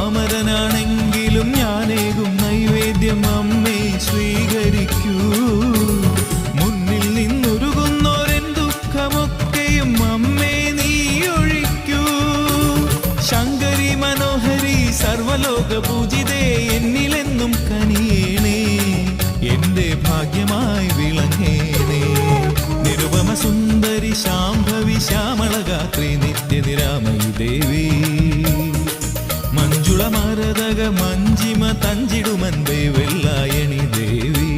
അമരനാണെങ്കിലും ഞാനേകും നൈവേദ്യം അമ്മേ സ്വീകരിക്കൂ. മുന്നിൽ നിന്നുരുകുന്നോരെൻ ദുഃഖമൊക്കെയും അമ്മേ നീ ഒഴിക്കൂ. ശങ്കരി മനോഹരി സർവലോക പൂജിതേ എന്നിലെന്നും കനിയേണേ, എന്റെ ഭാഗ്യമായി വിളങ്ങേണേ. നിരുപമ സുന്ദരി ശാംഭവി ശ്യാമളഗാത്രി നിത്യനിരാമയി ദേവി. മഞ്ജുള മരതക മഞ്ജിമ തഞ്ചിടുമൻപേ വെള്ളായണി ദേവി.